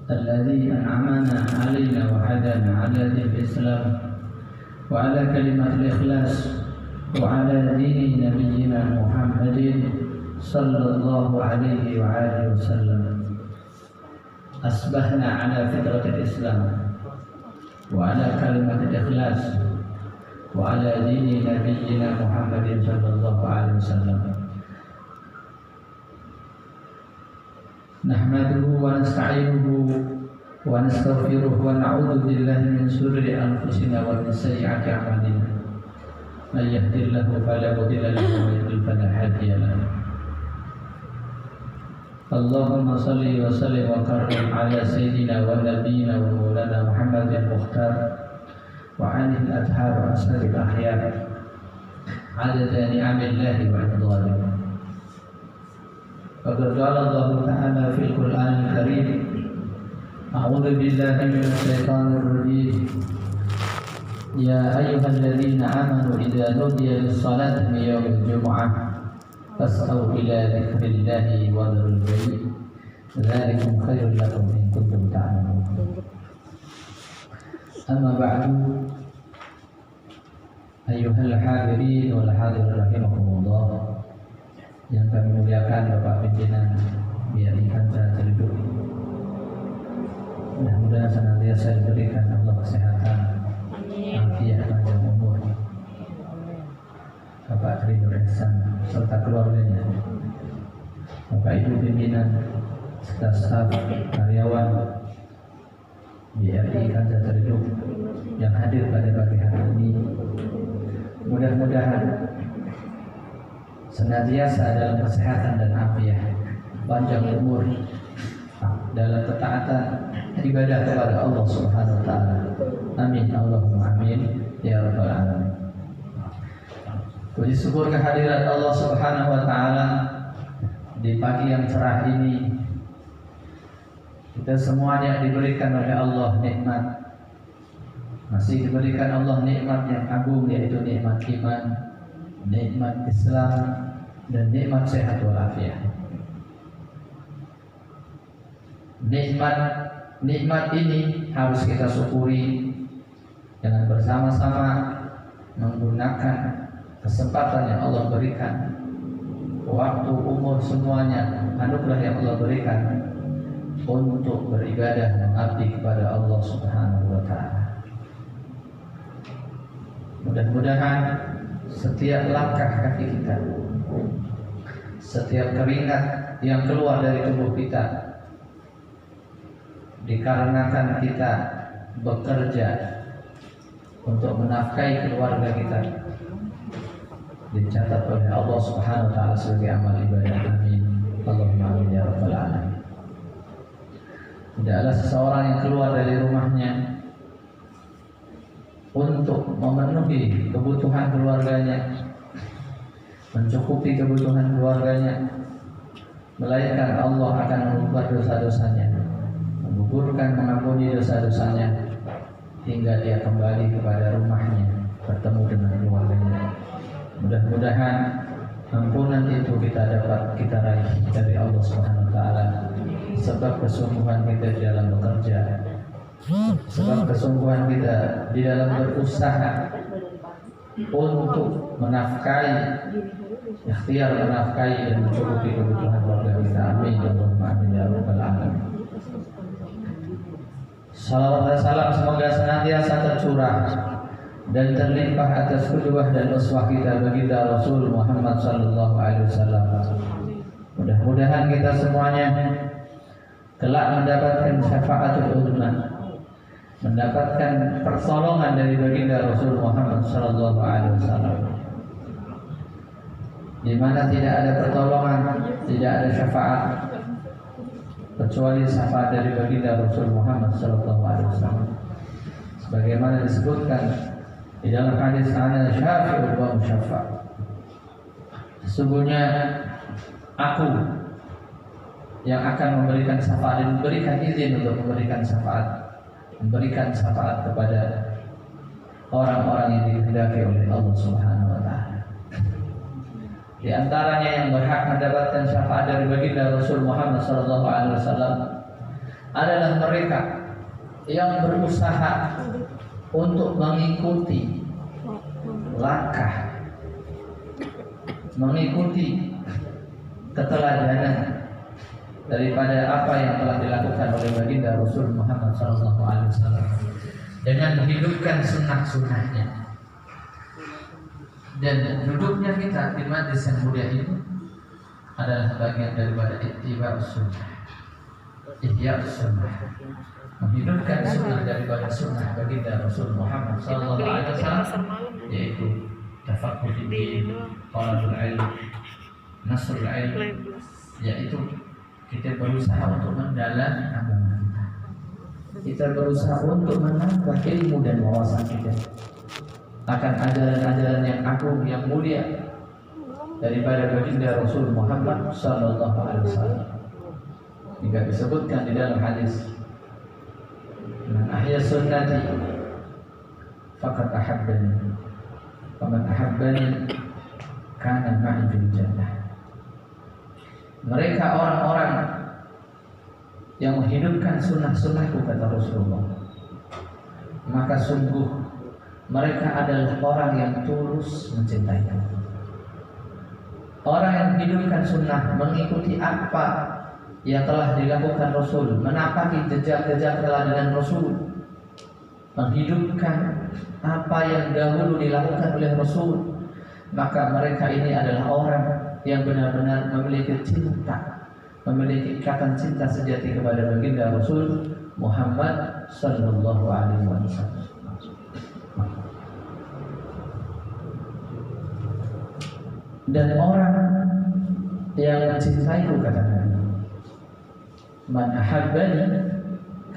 الذي أنعمنا علينا وهدانا على دين الإسلام وعلى كلمة الإخلاص وعلى دين نبينا محمد صلى الله عليه وآله وسلم. أصبحنا على فطرة الإسلام وعلى كلمة الإخلاص وعلى دين نبينا محمد صلى الله عليه وسلم. نحمده ونستعينه ونستغفره ونعوذ بالله من شرور أنفسنا ومن سيئات أعمالنا. من يهد الله فلا مضل له ومن يضلل فلا هادي له. اللهم صل وسلم وكرم على سيدنا ونبينا ومولانا محمد المختار وعلى الأطهار وأصحاب الأخيار عدد نعم الله وإفضاله. فقد قال الله تعالى في القرآن الكريم: أعوذ بالله من الشيطان الرجيم. يا أيها الذين آمنوا إذا نودي للصلاة من يوم الجمعة فاسعوا إلى ذكر الله وذروا البيع ذلكم خير لكم إن كنتم تعلمون. أما بعد أيها الحاضرين والحاضرات رحمكم الله. Yang kami muliakan Bapak Pimpinan BRI Kanza Ciledug, mudah-mudahan senantiasa diberikan Allah kesehatan, afiat, panjang umur. Bapak Tri Nur Ihsan serta keluarganya, Bapak Ibu pimpinan serta staf karyawan BRI Kanza Ciledug yang hadir pada pagi hari ini, mudah-mudahan senantiasa dalam kesehatan dan afiat, panjang umur dalam ketaatan ibadah kepada Allah Subhanahu wa taala. Amin Allahumma amin ya rabbal alamin. Puji syukur kehadirat Allah Subhanahu wa taala di pagi yang cerah ini. Kita semuanya diberikan oleh Allah nikmat, masih diberikan Allah nikmat yang agung, yaitu nikmat iman, nikmat Islam, dan nikmat sehat walafiat. Nikmat ini harus kita syukuri dengan bersama-sama menggunakan kesempatan yang Allah berikan, waktu, umur, semuanya anugerah yang Allah berikan untuk beribadah mengabdi kepada Allah Subhanahu wa taala. Mudah-mudahan setiap langkah kaki kita, setiap keringat yang keluar dari tubuh kita, dikarenakan kita bekerja untuk menafkahi keluarga kita, dicatat oleh Allah Subhanahu wa taala sebagai amal ibadah. Amin Allahumma amin ya rabbal alamin. Tidaklah seseorang yang keluar dari rumahnya untuk memenuhi kebutuhan keluarganya, mencukupi kebutuhan keluarganya, melainkan Allah akan mengubah dosa-dosanya, menggugurkan, mengampuni dosa-dosanya, hingga dia kembali kepada rumahnya, bertemu dengan keluarganya. Mudah-mudahan ampunan itu kita raih dari Allah Subhanahu wa taala, sebab kesungguhan kita di dalam bekerja, sebab kesungguhan kita di dalam berusaha untuk menafkahi, ikhtiar menafkahi dan mencukupi kebutuhan keluarga kita. Amin Allahumma amin ya rabbal alamin. Salawat dan salam semoga senantiasa tercurah dan terlimpah atas qudwah dan uswah kita baginda Rasul Muhammad sallallahu alaihi wasallam. Mudah-mudahan kita semuanya kelak mendapatkan syafaatul uzma, mendapatkan pertolongan dari baginda Rasul Muhammad sallallahu alaihi wasallam, di mana tidak ada pertolongan, tidak ada syafaat kecuali syafaat dari baginda Rasul Muhammad sallallahu alaihi wasallam. Sebagaimana disebutkan di dalam hadis, ana syafi'ul wa musyafa', sesungguhnya aku yang akan memberikan syafaat dan memberikan izin untuk memberikan syafaat kepada orang-orang yang dikehendaki oleh Allah Subhanahu wa taala. Di antaranya yang berhak mendapatkan syafaat dari baginda Rasul Muhammad sallallahu alaihi wasallam adalah mereka yang berusaha untuk mengikuti langkah, mengikuti keteladanan daripada apa yang telah dilakukan oleh baginda Rasul Muhammad SAW dengan menghidupkan sunnah-sunnahnya. Dan duduknya kita di majlis yang mulia ini adalah bagian daripada ittiba'us sunnah, ihya'us sunnah, menghidupkan sunnah daripada sunnah baginda Rasul Muhammad SAW, yaitu tafaqquh din, talabul ilm, nasrul ilm, yaitu kita berusaha untuk mendalami agama kita. Kita berusaha untuk menambah ilmu dan wawasan kita akan ajaran-ajaran yang agung, yang mulia daripada baginda Rasul Muhammad SAW. Jika disebutkan di dalam hadis, "Man ahya sunnati faqad ahabbani, wa man ahabbani kana ma'i fil jannah." Mereka orang-orang yang menghidupkan sunnah-sunnahku, kata Rasulullah, maka sungguh mereka adalah orang yang tulus mencintaiku. Orang yang menghidupkan sunnah, mengikuti apa yang telah dilakukan Rasul, menapaki jejak-jejak teladan Rasul, menghidupkan apa yang dahulu dilakukan oleh Rasul, maka mereka ini adalah orang yang benar-benar memiliki cinta, memiliki ikatan cinta sejati kepada baginda Rasul Muhammad sallallahu alaihi wasallam. Dan orang yang mencintaiku, kata Nabi, "Man ahabbani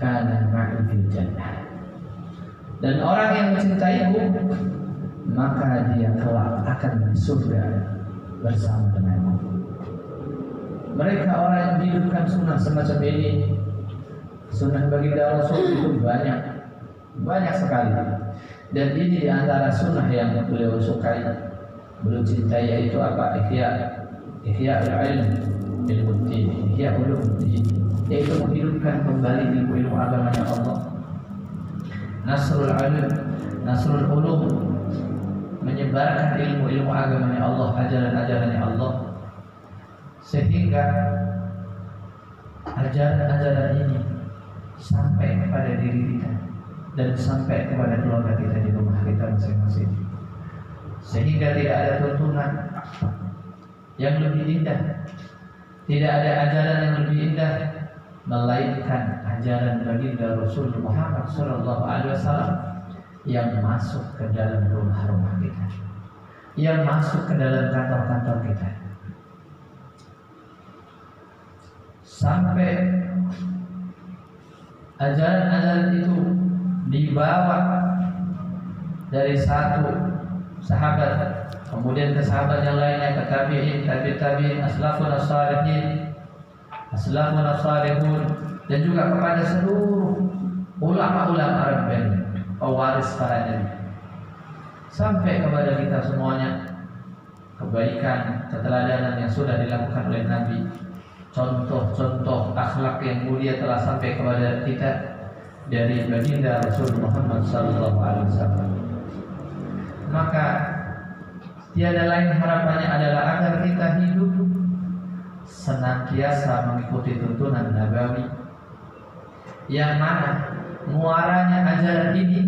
kana ma'i fil jannah." Dan orang yang mencintaiku, maka dia kelak akan di surga bersama denganmu. Mereka orang yang menghidupkan sunnah semacam ini, sunnah baginda Rasul itu banyak sekali. Dan ini di antara sunnah yang beliau sukai, beliau cintai, yaitu apa? Ihya al-ilm bil-din, ihya ulumuddin, yaitu menghidupkan kembali ilmu agamanya Allah. Nasrul ilm, nasrul ulum, menyebarkan ilmu-ilmu agamanya Allah, ajaran-ajarannya Allah, sehingga ajaran-ajaran ini sampai kepada diri kita dan sampai kepada keluarga kita di rumah kita masing-masing, sehingga tidak ada tuntunan yang lebih indah, tidak ada ajaran yang lebih indah melainkan ajaran baginda Rasul Muhammad SAW yang masuk ke dalam rumah-rumah kita, yang masuk ke dalam kantor-kantor kita, sampai ajaran-ajaran itu dibawa dari satu sahabat, kemudian ke sahabat yang lainnya, ke tabi'in, tabi'in, aslafun as-salihun, dan juga kepada seluruh ulama-ulama Rabbani, pewaris para nabi, sampai kepada kita semuanya. Kebaikan, keteladanan yang sudah dilakukan oleh Nabi, contoh-contoh akhlak yang mulia telah sampai kepada kita dari baginda Rasul Muhammad SAW. Maka tiada lain harapannya adalah agar kita hidup senantiasa mengikuti tuntunan Nabawi, yang mana muaranya ajaran ini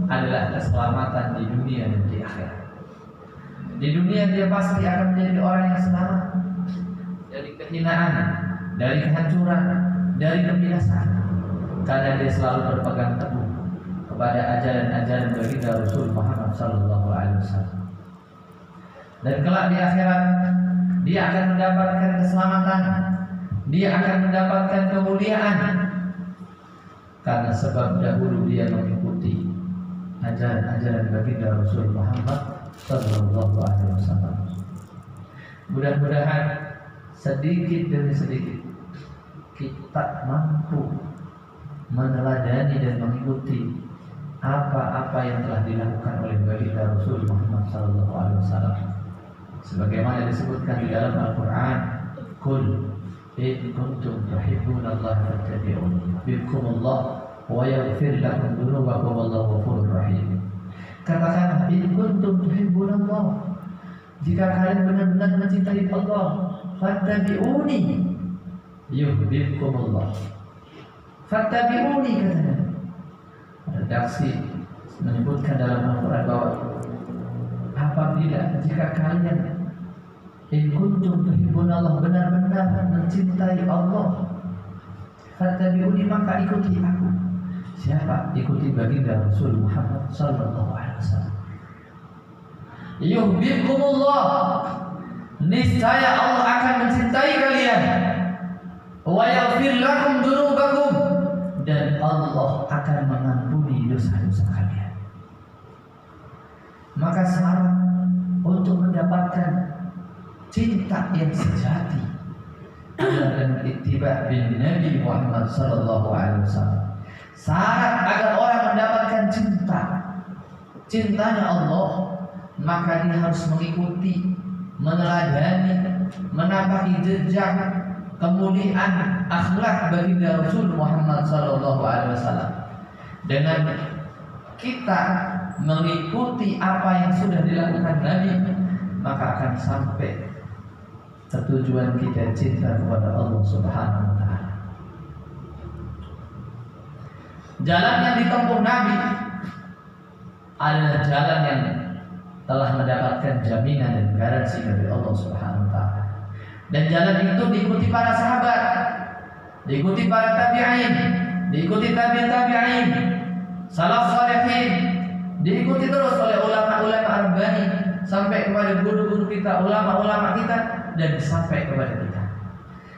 adalah keselamatan di dunia dan di akhirat. Di dunia dia pasti akan menjadi orang yang selamat dari kehinaan, dari kehancuran, dari kebinasaan, karena dia selalu berpegang teguh kepada ajaran-ajaran baginda Rasul Muhammad SAW. Dan kelak di akhirat dia akan mendapatkan keselamatan, dia akan mendapatkan kemuliaan, karena sebab dahulu dia mengikuti ajaran-ajaran baginda Rasul Muhammad SAW. Mudah-mudahan sedikit demi sedikit kita mampu meneladani dan mengikuti apa-apa yang telah dilakukan oleh baginda Rasul Muhammad SAW. Sebagaimana disebutkan di dalam Al-Quran, "Qul in kuntum tuhibbunallaha fattabi'uni yuhibbukumullah wa yaghfir lakum dzunubakum wallahu ghafurur rahim. Katakanlah, in kuntum tuhibbunallah, jika kalian benar-benar mencintai Allah, fattabi'uni yuhibbukumullah. Fattabi'uni katanya. Redaksi menyebutkan dalam Al-Quran bahwa apabila jika kalian in kuntum tuhibbunallah, benar-benar mencintai Allah, fattabi'uni, maka ikuti aku. Siapa? Ikuti baginda Rasul Muhammad sallallahu alaihi wasallam. Yuhibbukumullah, niscaya Allah akan mencintai kalian. Wa yaghfir lakum dzunubakum, dan Allah akan mengampuni dosa-dosa kalian. Maka syarat untuk mendapatkan cinta yang sejati adalah dengan ittiba' bin Nabi Muhammad sallallahu alaihi wasallam. Syarat agar orang mendapatkan cintanya Allah, maka dia harus mengikuti, meneladani, menapaki jejak kemuliaan akhlak baginda Rasul Muhammad sallallahu alaihi wasallam. Dengan kita mengikuti apa yang sudah dilakukan Nabi, maka akan sampai tujuan kita cinta kepada Allah Subhanahu wa taala. Jalan yang ditempuh Nabi adalah jalan yang telah mendapatkan jaminan dan garansi dari Allah Subhanahu wa taala. Dan jalan itu diikuti para sahabat, diikuti para tabi'in, diikuti tabi'in, salaf salihin, diikuti terus oleh ulama-ulama rabbani sampai kepada guru-guru kita, ulama-ulama kita, dan sampai kepada kita.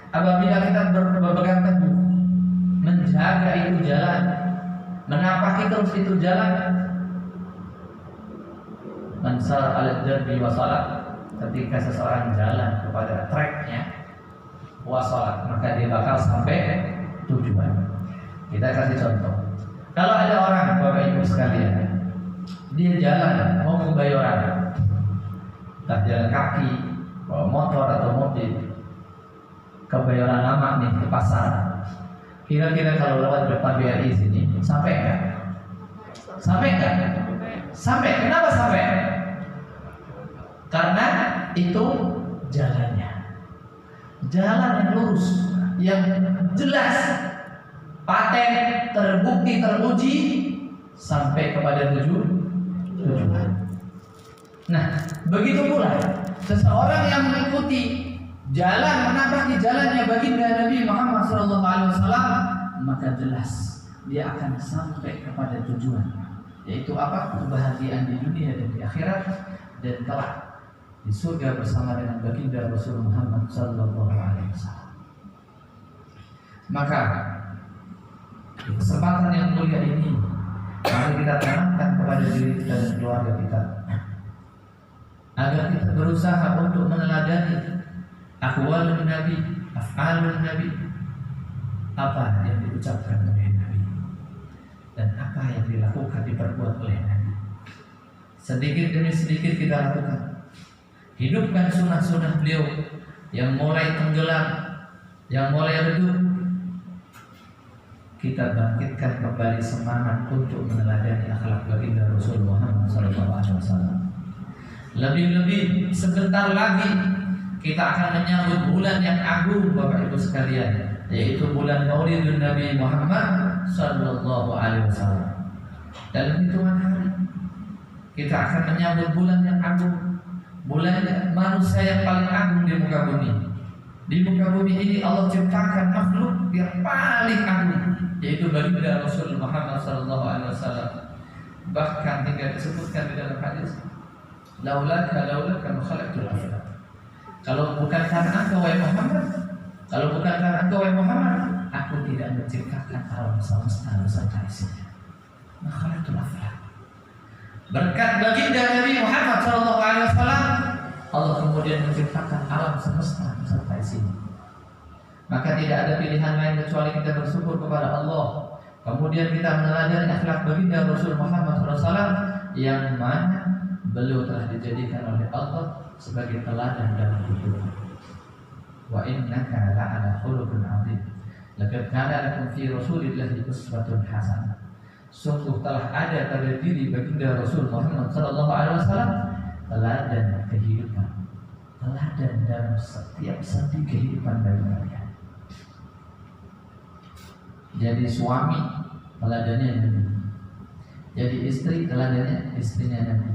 Apabila kita berpegang teguh menjaga itu jalan, menapaki terus itu jalan, mansar al-darbi wa salat, ketika seseorang jalan kepada treknya wa salat, maka dia bakal sampai tujuan. Kita kasih contoh. Kalau ada orang, Bapak Ibu sekalian, dia jalan mau ke Bayoran, entah jalan kaki, bawa motor atau mobil ke Bayoran Lama nih, ke pasar. Kira-kira kalau lewat depan BRI sini sampai enggak? Sampai enggak? Sampai. Kenapa sampai? Karena itu jalannya, jalan yang lurus, yang jelas, paten, terbukti, teruji sampai kepada tujuan. Nah, begitu pula seseorang yang mengikuti jalan, menapaki jalannya baginda Nabi Muhammad SAW, maka jelas dia akan sampai kepada tujuan, yaitu apa? Kebahagiaan di dunia dan di akhirat, dan kelak di surga bersama dengan baginda Rasul Muhammad SAW. Maka kesempatan yang mulia ini mari kita tanamkan kepada diri kita dan keluarga kita, agar kita berusaha untuk meneladani aqwalun Nabi, af'alun Nabi, apa yang diucapkan oleh Nabi dan apa yang dilakukan, diperbuat oleh Nabi. Sedikit demi sedikit kita lakukan. Hidupkan sunnah-sunnah beliau yang mulai tenggelam, yang mulai redup. Kita bangkitkan kembali semangat untuk meneladani akhlak baginda Rasul Muhammad SAW. Lebih-lebih sebentar lagi kita akan menyambut bulan yang agung, Bapak Ibu sekalian, yaitu bulan Maulidun Nabi Muhammad SAW. Dalam hitungan hari kita akan menyambut bulan yang agung, bulan manusia yang paling agung di muka bumi. Di muka bumi ini Allah ciptakan makhluk yang paling agung, yaitu baginda Rasul Muhammad SAW. Bahkan hingga disebutkan di dalam hadis, laulaka khalaqtul aflak. Kalau bukan karena engkau wahai Muhammad, kalau bukan karena engkau wahai Muhammad, aku tidak menciptakan alam semesta beserta isinya. Khalaqtul aflak. Berkat baginda Nabi Muhammad SAW, Allah kemudian menciptakan alam semesta beserta isinya. Maka tidak ada pilihan lain kecuali kita bersyukur kepada Allah. Kemudian kita meneladani akhlak baginda Rasul Muhammad SAW, yang mana beliau telah dijadikan oleh Allah sebagai teladan dalam hidup. Wa innaka la'ala khuluqin 'adzim. Laqad kana lakum fi Rasulillahi uswatun hasanah. Sungguh telah ada pada diri baginda Rasul Muhammad sallallahu alaihi wasallam teladan kehidupan, teladan dalam setiap sendi kehidupan bagi kalian. Jadi suami teladannya Nabi, jadi istri teladannya istrinya Nabi,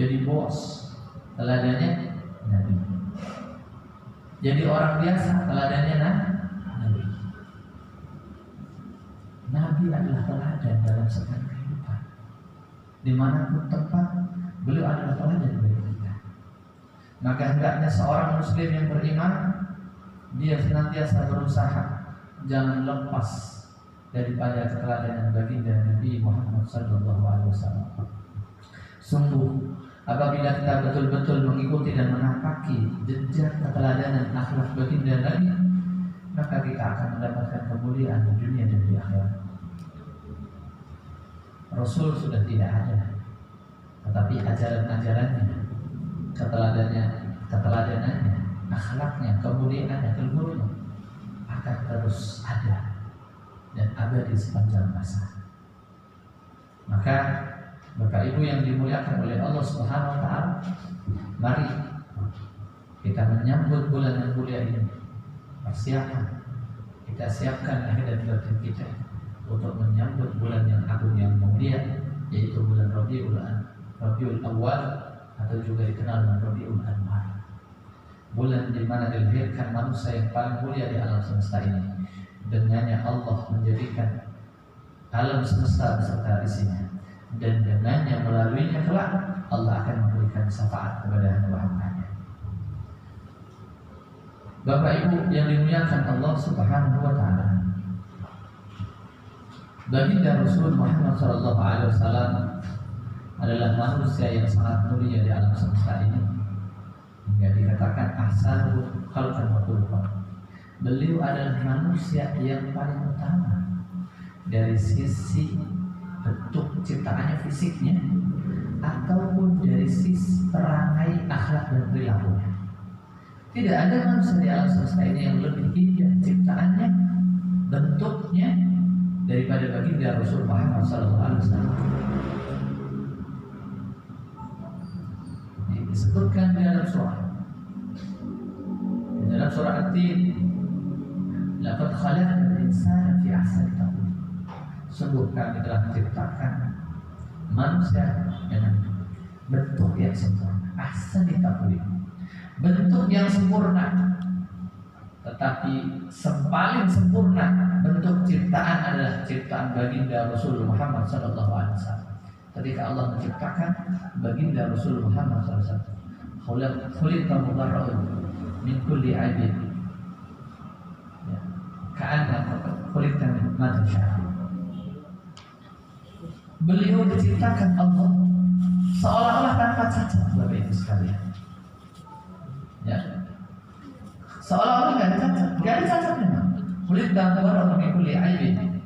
jadi bos teladannya Nabi, jadi orang biasa teladannya Nabi. Nabi adalah teladan dalam segala kehidupan. Dimanapun tempat, beliau adalah teladan bagi kita. Maka hendaknya seorang muslim yang beriman, dia senantiasa berusaha jangan lepas daripada keteladanan baginda Nabi Muhammad SAW. Sungguh, apabila kita betul-betul mengikuti dan menapaki jejak keteladanan akhlak baginda Nabi, maka kita akan mendapatkan kemuliaan di dunia dan di akhirat. Rasul sudah tidak ada, tetapi ajaran-ajarannya, keteladanannya, akhlaknya, kemuliaannya, keluhurnya akan terus ada dan abadi sepanjang masa. Maka Bapak Ibu yang dimuliakan oleh Allah Subhanahu wa taala, mari kita menyambut bulan yang mulia ini. Persiapan, kita siapkan lahir dan batin kita untuk menyambut bulan yang agung yang mulia, yaitu bulan Rabiul Awal atau juga dikenal dengan Rabiul Anwar. Bulan di mana dilahirkan manusia yang paling mulia di alam semesta ini. Dengannya Allah menjadikan alam semesta beserta isinya, dan dengannya melaluinya kelak Allah akan memberikan syafaat kepada hamba-hambanya. Bapak Ibu yang dimuliakan Allah Subhanahu wa taala, baginda Rasul Muhammad sallallahu alaihi wasallam adalah manusia yang sangat mulia di alam semesta ini, hingga dikatakan ahsanul khalqan wa khuluqan. Beliau adalah manusia yang paling utama dari sisi bentuk ciptaannya, fisiknya, ataupun dari sisi perangai, akhlak dan perilakunya. Tidak ada manusia di alam semesta ini yang lebih indah ciptaannya, bentuknya daripada baginda Rasul Muhammad SAW. Disebutkan di dalam surah At-Tin, laqad khalaqnal insana fi ahsani taqwim. Sungguh kami telah menciptakan manusia dengan bentuk yang sempurna, ahsani taqwim, bentuk yang sempurna. Tetapi paling sempurna bentuk ciptaan adalah ciptaan baginda Rasul Muhammad SAW. Ketika Allah menciptakan baginda Rasul Muhammad SAW, khuliqa mubarra'un min kulli aibin, ka'anna khuliqa min ma tasha'. Beliau diciptakan Allah seolah-olah tanpa cacat, Bapak Ibu sekalian. Ya, seolah-olah nggak ada cacat memang. Kulit dan warna kulit aibin,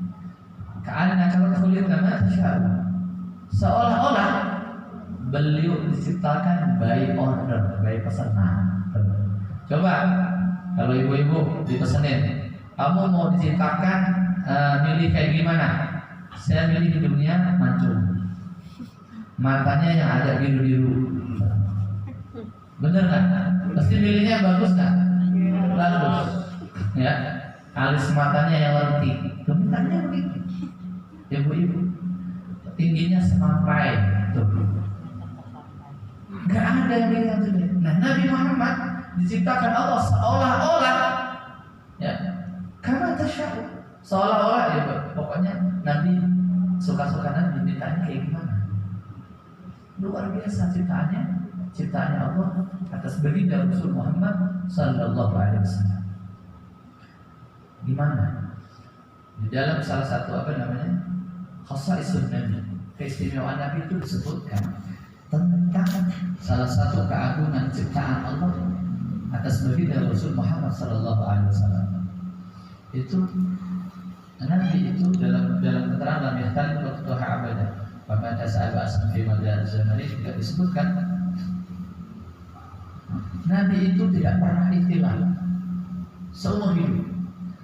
karena kalau kulit nama tasyabuh, seolah-olah beliau diciptakan by order, by pesanan. Coba kalau ibu-ibu dipesanin, kamu mau diciptakan milih kayak gimana? Saya milih hidungnya mancung, matanya yang agak biru-biru. Bener nggak? Pasti milihnya bagus nggak? Bagus. Ya, alis matanya yang lentik. Kebentarnya begitu. Ibu-ibu, tingginya sampai tuh. Nggak ada yang begitu. Nah, Nabi Muhammad diciptakan Allah seolah-olah, ya, karena tasya'u, seolah-olah ya, pokoknya Nabi suka-suka Nabi ditanya kayak gimana. Luar biasa ciptaannya Allah atas baginda Rasul Muhammad sallallahu alaihi wasallam. Gimana? Di dalam salah satu khasaisun Nabi, keistimewaan Nabi itu disebutkan tentang salah satu keagungan ciptaan Allah atas baginda Rasul Muhammad sallallahu alaihi wasallam. Itu Nabi itu dalam keterangan yang tadi waktu abada, pada sahabat sampai pada zaman ini juga disebutkan Nabi itu tidak pernah ikhtilaf seumur hidup.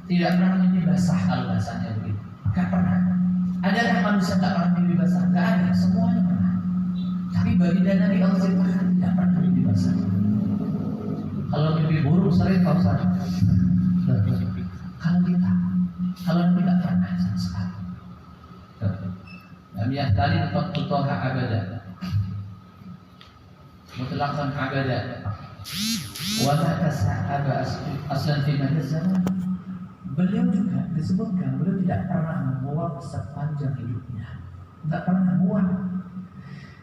Tidak pernah mimpi basah kalau bahasanya begitu. Gak pernah. Adakah manusia tak pernah mimpi basah? Gak ada, semuanya pernah. Tapi baginda Nabi Allah ceritakan tidak pernah mimpi basah. Kalau mimpi buruk sering Pak Ustaz. Kalau Nabi tidak pernah sama sekali. Nabi yang tadi Toha abada, mutlaqan abada, wa ta'ala aslan fi zaman. Beliau juga disebutkan beliau tidak pernah muak sepanjang hidupnya. Tidak pernah muak.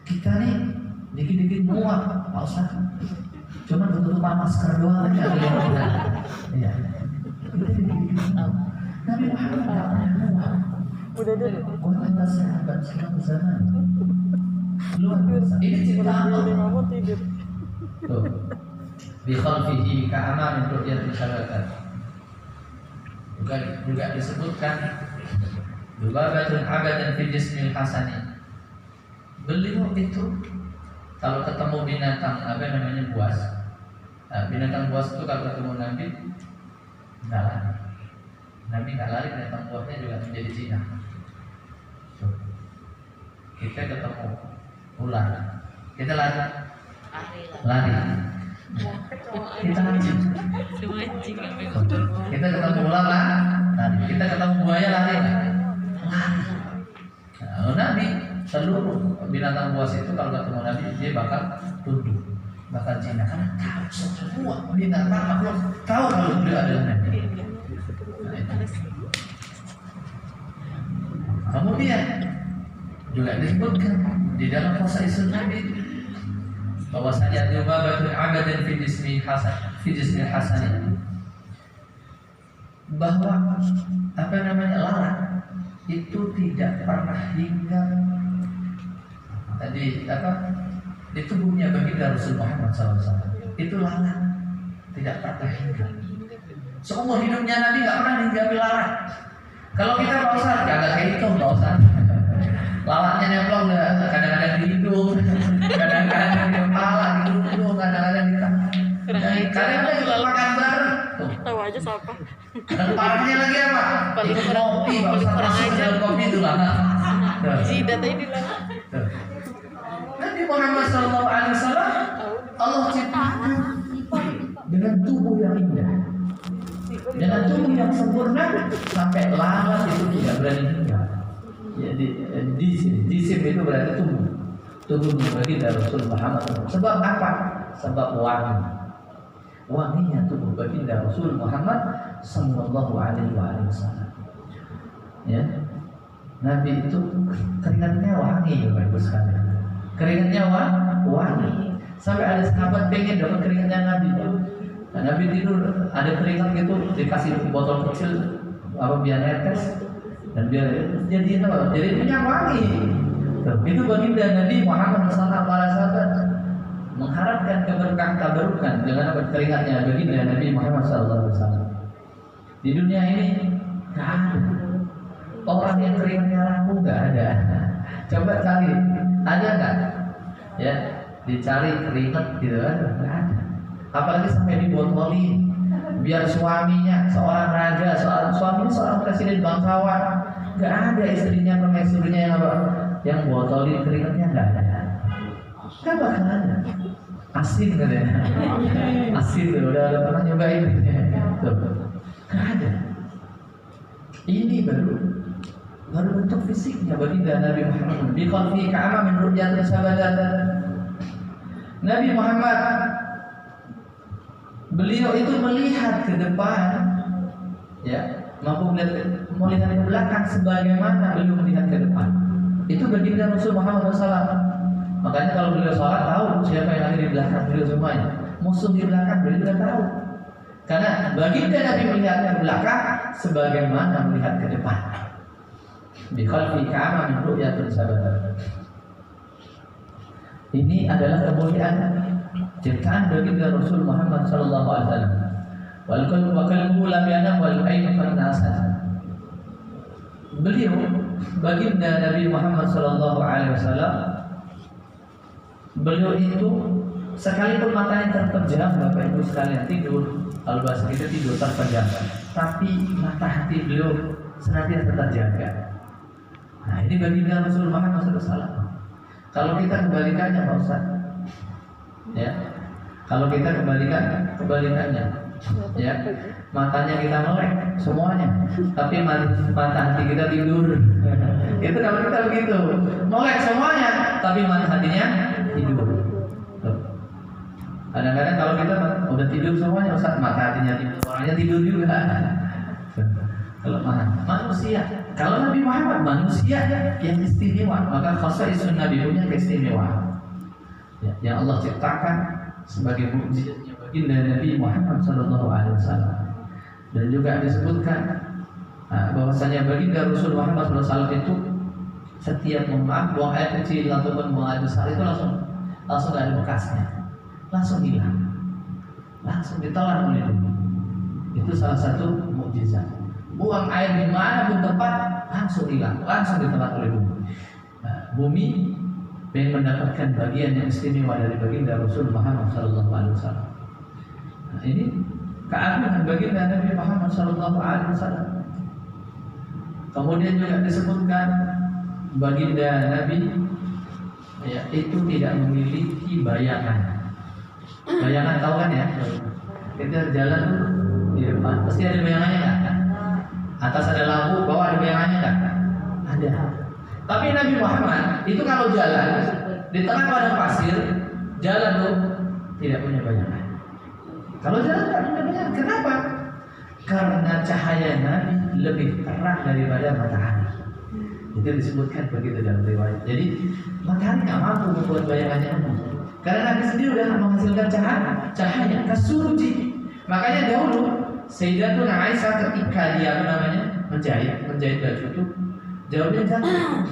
Kita nih dikit-dikit muak, Pak Ustaz. Cuma tutupan masker doang aja. Iya. Nabi Muhammad tidak pernah muak. Udah dulu. Kualitas sahabat selama zaman. Luar biasa. Ini cerita Allah. Tidur. Tuh. Bi khalfihi ka'ama min ru'yat musyabakat. Juga disebutkan Dubabatun abadan fi jismil hasani. Beliau itu kalau ketemu binatang buas. Nah, binatang buas itu kalau ketemu Nabi nggak lari. Nabi nggak lari, binatang buasnya juga menjadi zina. Kita ketemu ular, kita lari. Kita anjing. Kita ketemu ular lari. Kita ketemu buaya lari. Nah, Nabi seluruh binatang buas itu kalau ketemu Nabi dia bakal tunduk, bakal zina karena tahu semua binatang makhluk tahu kalau beliau adalah Nabi. Kemudian juga disebutkan di dalam khosaisul Nabi bahwasanya Dubabatun abadan fi jismil hasan, bahwa lalat itu tidak pernah hingga di tubuhnya baginda Rasul Muhammad SAW. Itu lalat tidak pernah hingga. Seumur hidupnya Nabi nggak pernah hinggapi lalat. Kalau kita Pak Ustaz kagak kehitung Pak Ustaz. Lalatnya nemplok kadang-kadang di hidung, kadang-kadang di kepala, di hidung, kadang-kadang di tangan. Kadang-kadang juga makan bareng. Tahu aja siapa. Dan parahnya lagi apa? Itu kopi Pak Ustaz, masuk kopi itu lah. Jidat ini lah. Nabi Muhammad SAW Allah ciptakan dengan tubuh yang indah, dengan tubuh yang sempurna, sampai lalat itu tidak berani tinggal. Jadi jisim itu berarti tubuhnya baginda Rasul Muhammad. Sebab apa? Sebab wanginya tubuh baginda Rasul Muhammad Sallallahu Alaihi Wasallam. Ya, Nabi itu keringatnya wangi, Bapak Ibu sekalian. Keringatnya wangi. Sampai ada sahabat pengen dapat keringatnya Nabi. Nah, Nabi tidur ada keringat gitu, dikasih botol kecil biar netes dan biar jadi punya wangi. Itu baginda Nabi Muhammad SAW para sahabat mengharapkan keberkahan dengan keringatnya baginda Nabi Muhammad SAW. Di dunia ini nggak ada orang yang keringatnya rapuh, nggak ada. Coba cari, ada nggak? Ya, dicari keringat gitu kan, nggak ada. Apalagi sampai dibotolin, biar suaminya seorang raja, suaminya seorang presiden bangsawan, nggak ada istrinya permaisurinya yang botolin keringatnya, nggak ada. Nggak bakal ada. Asin katanya, asin tuh, udah pernah nyobain? Tuh, nggak ada. Ini baru bentuk fisiknya baginda Nabi Muhammad. Bi qalbi ka'ama min ru'yat sahabat. Nabi Muhammad beliau itu melihat ke depan, ya, mampu melihat ke belakang sebagaimana beliau melihat ke depan. Itu baginda Rasul Muhammad SAW. Makanya kalau beliau sholat tahu siapa yang ada di belakang beliau semuanya. Musuh di belakang beliau juga tahu. Karena baginda Nabi melihat ke belakang sebagaimana melihat ke depan. Bi qalbi ka'ama min ru'yatin sahabat. Ini adalah kemuliaan ciptaan baginda Rasul Muhammad sallallahu alaihi wasallam. Wal qalbu lam yanam wal ainu qad nasat. Beliau baginda Nabi Muhammad sallallahu alaihi wasallam, beliau itu sekalipun matanya terpejam, Bapak Ibu sekalian tidur, kalau bahasa kita tidur terpejam, tapi mata hati beliau senantiasa terjaga. Nah, ini baginda Rasulullah SAW. Kalau kita kebalikannya Pak Ustaz, ya, kalau kita kebalikannya, ya, matanya kita melek semuanya, tapi mata hati kita tidur. Itu kalau kita begitu, melek semuanya, tapi mata hatinya tidur. Kadang-kadang kalau kita udah tidur semuanya, Ustaz, mata hatinya tidur, orangnya tidur juga. Kelemahan manusia. Kalau Nabi Muhammad manusia yang istimewa, maka khasaisun Nabi punya keistimewaan, ya, yang Allah ciptakan sebagai mukjizatnya baginda Nabi Muhammad SAW. Dan juga disebutkan bahwasanya baginda Rasul Muhammad SAW itu setiap buang air kecil ataupun buang air besar itu langsung ada bekasnya, langsung hilang, langsung ditelan oleh bumi. Itu salah satu mukjizat. Buang air di mana pun tempat langsung hilang, langsung ditelan oleh bumi. Nah, bumi yang mendapatkan bagian yang istimewa dari baginda Rasul Muhammad SAW. Nah, ini keagungan baginda Nabi Muhammad SAW. Kemudian juga disebutkan baginda Nabi, ya, itu tidak memiliki bayangan. Bayangan tahu kan ya? Kita jalan tuh di depan pasti ada bayangannya nggak? Atas ada lampu, bawah ada bayangannya nggak? Ada. Tapi Nabi Muhammad itu kalau jalan di tengah padang pasir, jalan tuh tidak punya bayangan. Kalau jalan tidak punya bayangan. Kenapa? Karena cahaya Nabi lebih terang daripada matahari. Itu disebutkan begitu dalam riwayat. Jadi matahari nggak mampu membuat bayangannya. Karena Nabi sendiri sudah menghasilkan cahaya kasuruji. Makanya dahulu Sayyidatuna Aisyah ketika dia menjahit baju itu, jauhnya jatuh.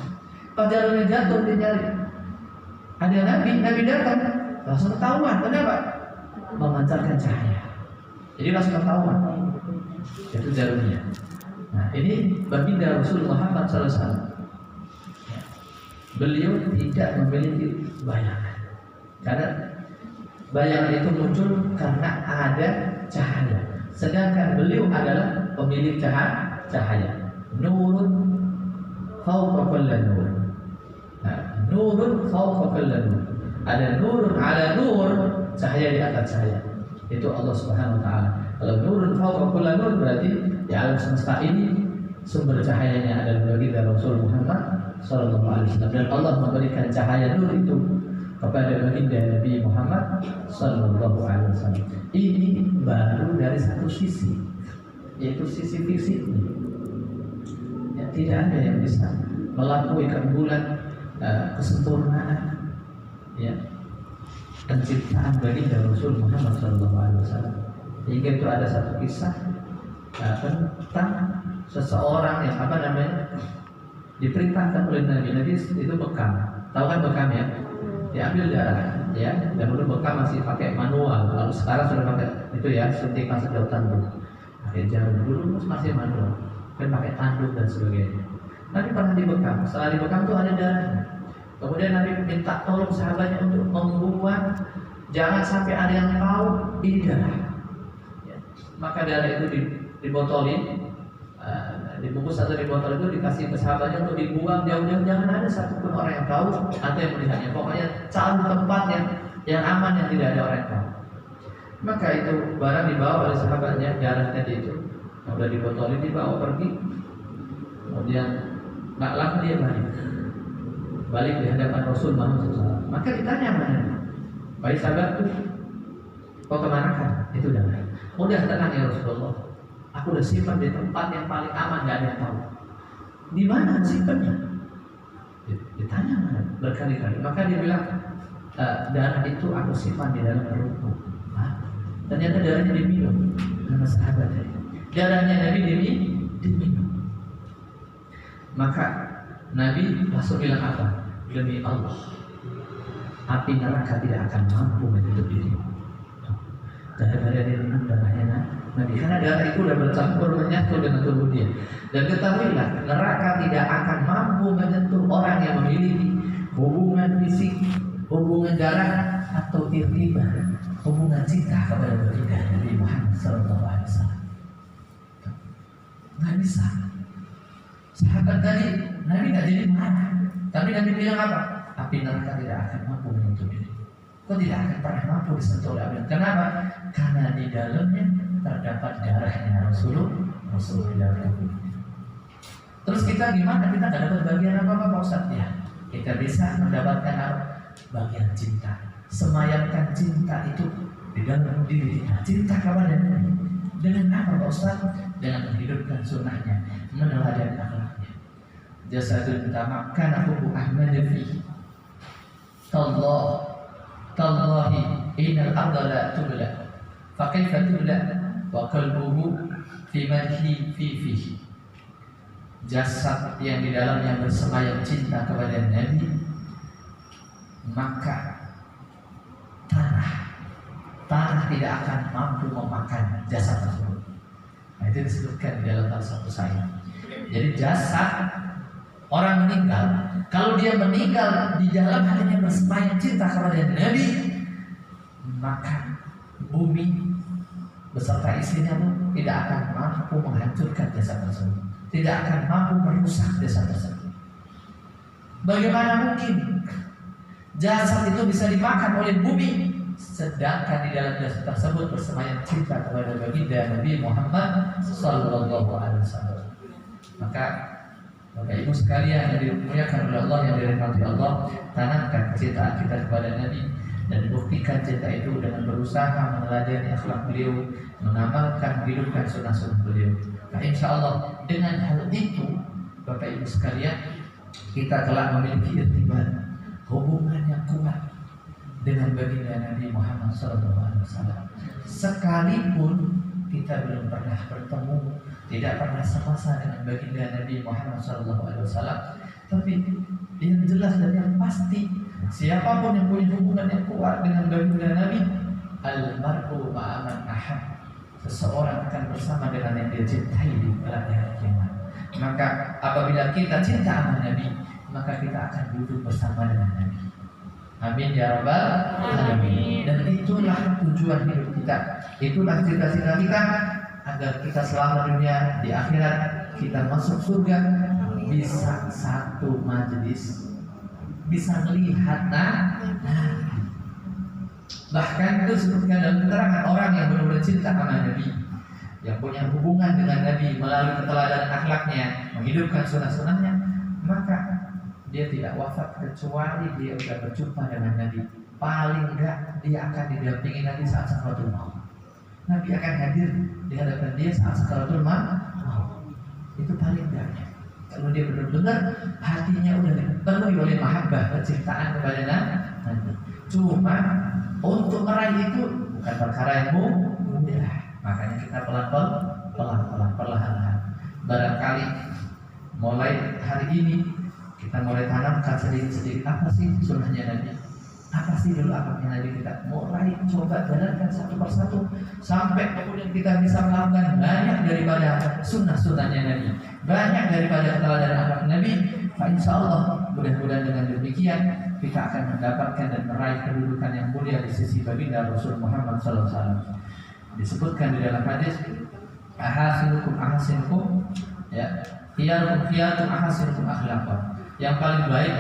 Pas jauhnya jatuh dia nyari. Ada Nabi datang, langsung ketahuan. Kenapa? Memancarkan cahaya. Jadi langsung ketahuan. Itu jalurnya. Nah, ini baginda Rasulullah Muhammad SAW. Beliau tidak memiliki bayangan. Karena bayangan itu muncul karena ada cahaya. Sedangkan beliau adalah pemilik cahaya. Nurun fawqa kulli nur. Nah, nurun fawqa kulli nur. Ada nurun ala nur, cahaya di atas cahaya. Itu Allah Subhanahu wa taala. Kalau nurun fawqa kulli nur berarti di alam semesta ini sumber cahayanya adalah baginda Rasul Muhammad sallallahu alaihi wasallam, dan Allah memberikan cahaya nur itu kepada baginda Nabi Muhammad sallallahu alaihi wasallam. Ini baru dari satu sisi, yaitu sisi fisik. Ya, tidak ada yang bisa melampaui keunggulan, kesempurnaan, ya, penciptaan baginda Rasul Muhammad sallallahu alaihi wasallam. Hingga itu ada satu kisah tentang seseorang yang diperintahkan oleh Nabi itu bekam. Tahu kan bekam ya? Diambil darah, ya. Dahulu bekam masih pakai manual, lalu sekarang sudah pakai itu ya, suntikan sedotan dulu. Pakai jarum, dulu masih manual, kan pakai tanduk dan sebagainya. Nabi pernah dibekam, setelah dibekam itu ada darah. Kemudian Nabi minta tolong sahabatnya untuk membuang, jangan sampai ada yang tahu ini darah. Ya. Maka darah itu dibotolin, dibungkus atau dibotol itu dikasih ke sahabatnya untuk dibuang jauh-jauh, jangan ada satupun orang yang tahu atau yang melihatnya. Pokoknya cari tempat yang aman, yang tidak ada orang yang tahu. Maka itu barang dibawa oleh sahabatnya, darah tadi itu sudah dibotolin, dibawa pergi. Kemudian nggak lama dia balik di hadapan Rasul Muhammad SAW. Maka ditanya mana? Baik sahabat tuh, kau kemana kan? Itu darah. Udah tenang ya Rasulullah. Aku udah simpan di tempat yang paling aman, gak ada yang tahu. Di mana simpannya? Ditanya mana? Berkali-kali. Maka dia bilang, darah itu aku simpan di dalam perutku. Ternyata darahnya diminum sama sahabatnya. Darahnya Nabi diminum. Maka Nabi langsung bilang apa? Demi Allah, api neraka tidak akan mampu menutup dirimu. Gara-gara dia minum darahnya Nabi, karena darah itu sudah bercampur menyatu dengan tubuh dia. Dan ketahuilah, neraka tidak akan mampu menyentuh orang yang memiliki hubungan fisik, hubungan darah, atau irtibat, hubungan cinta kepada baginda Nabi Muhammad SAW. Nggak bisa. Sahabat tadi, Nabi nggak jadi marah, tapi Nabi bilang apa? Api neraka tidak akan mampu menyentuh diri. Kok tidak akan pernah mampu disentuh oleh api? Kenapa? Karena di dalamnya terdapat darahnya Rasulullah. Terus kita gimana? Kita nggak dapat bagian apa Pak Ustaz? Ya, kita bisa mendapatkan bagian cinta. Semayamkan cinta itu di dalam diri kita. Cinta kepada Nabi. Dengan apa Pak Ustaz? Dengan menghidupkan sunnahnya, meneladani akhlaknya. Jasadul utama kana hubbu Ahmad fi. Tallahi innal arda la tubla. Fa kaifa tubla wa qalbuhu fi madhi fi. Jasad yang di dalamnya bersemayam cinta kepada Nabi, maka tanah tidak akan mampu memakan jasad tersebut. Nah, itu disebutkan di dalam satu saya. Jadi jasad orang meninggal, kalau dia meninggal di dalam hatinya bersemayam cinta kepada Nabi, maka bumi beserta isinya pun tidak akan mampu menghancurkan jasad tersebut, tidak akan mampu merusak jasad tersebut. Bagaimana mungkin jasad itu bisa dimakan oleh bumi, sedangkan di dalam jasad tersebut bersemayam cinta kepada baginda Nabi Muhammad sallallahu alaihi wasallam. Maka Bapak Ibu sekalian yang dimuliakan oleh Allah, yang dirahmati Allah, tanamkan kecintaan kita kepada Nabi dan buktikan cinta itu dengan berusaha meneladani akhlak beliau, mengamalkan, menghidupkan sunnah-sunnah beliau. Nah, insya Allah dengan hal itu Bapak Ibu sekalian, kita telah memiliki irtibat, hubungan yang kuat dengan baginda Nabi Muhammad SAW. Sekalipun kita belum pernah bertemu, tidak pernah semasa dengan baginda Nabi Muhammad SAW, tapi yang jelas dan yang pasti, siapapun yang punya hubungan yang kuat dengan baginda Nabi, al-mar'u ma'aman ahab, seseorang akan bersama dengan yang dia cintai di hari kiamat. Maka apabila kita cinta sama Nabi, maka kita akan duduk bersama dengan Nabi. Amin ya rabbal alamin. Dan itulah tujuan hidup kita, itulah cita-cita kita, agar kita selama dunia, di akhirat kita masuk surga, bisa satu majelis, bisa melihat bahkan itu disebutkan dalam keterangan orang yang benar-benar cinta sama Nabi, yang punya hubungan dengan Nabi melalui keteladanan akhlaknya, menghidupkan sunnah-sunnahnya, maka dia tidak wafat kecuali dia sudah berjumpa dengan Nabi. Paling enggak dia akan didampingi Nabi saat sakaratul maut. Nabi akan hadir di hadapan dia saat sakaratul maut. Itu paling enggak. Kalau dia benar-benar hatinya udah dipenuhi oleh mahabbah, kecintaan kepada Nabi. Cuma untuk meraih itu bukan perkara yang mudah. Makanya kita pelan-pelan, perlahan-lahan. Barangkali mulai hari ini kita mulai tanamkan sedikit-sedikit, apa sih sunnahnya Nabi, apa sih dulu akhlaknya Nabi, kita mulai coba jalankan satu persatu sampai kemudian kita bisa melakukan banyak daripada sunnah-sunnahnya Nabi, banyak daripada keteladanan akhlak Nabi. Insya Allah mudah-mudahan dengan demikian kita akan mendapatkan dan meraih kedudukan yang mulia di sisi baginda Rasul Muhammad SAW. Disebutkan di dalam hadis, ahasinukum ya, khiyarukum ahasinukum akhlaqan. Yang paling baik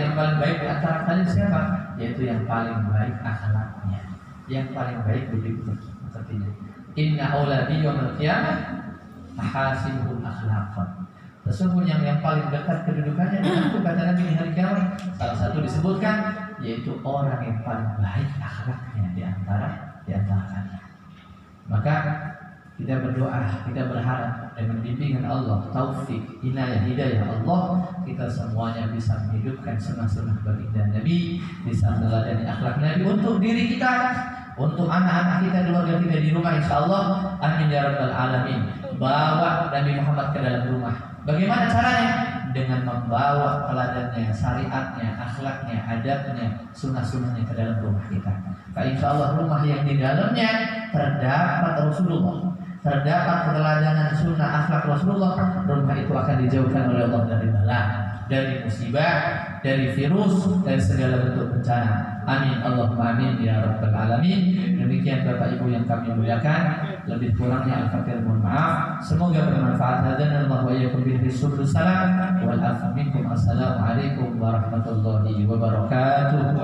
di antara kalian siapa? Yaitu yang paling baik akhlaknya, yang paling baik budi pekertinya. Inna auladi yaumil qiyamah ahasinuhum akhlaqan. Sesungguhnya yang paling dekat kedudukannya denganku, kata Nabi di hari kiamat, salah satu disebutkan yaitu orang yang paling baik akhlaknya di antara kalian. Maka kita berdoa, kita berharap dengan bimbingan Allah, taufik, hidayah Allah, kita semuanya bisa menghidupkan sunnah-sunnah baginda Nabi, bisa meneladani akhlak Nabi untuk diri kita, untuk anak-anak kita, keluarga kita di rumah, insya Allah. Amin ya rabbal alamin. Bawa Nabi Muhammad ke dalam rumah. Bagaimana caranya? Dengan membawa teladannya, syariatnya, akhlaknya, adabnya, sunnah-sunnahnya ke dalam rumah kita. Insya Allah rumah yang di dalamnya terdapat Rasulullah, terdapat keteladanan sunnah akhlak Rasulullah, rumah itu akan dijauhkan oleh Allah dari bala, dari musibah, dari virus, dari segala bentuk bencana. Amin Allahumma amin ya rabbal alamin. Demikian Bapak Ibu yang kami muliakan, Lebih kurangnya al-fakir mohon maaf. Semoga bermanfaat. Hadana Allah wa iyyakum bil husnul salam wal afu minkum. Assalamualaikum warahmatullahi wabarakatuh.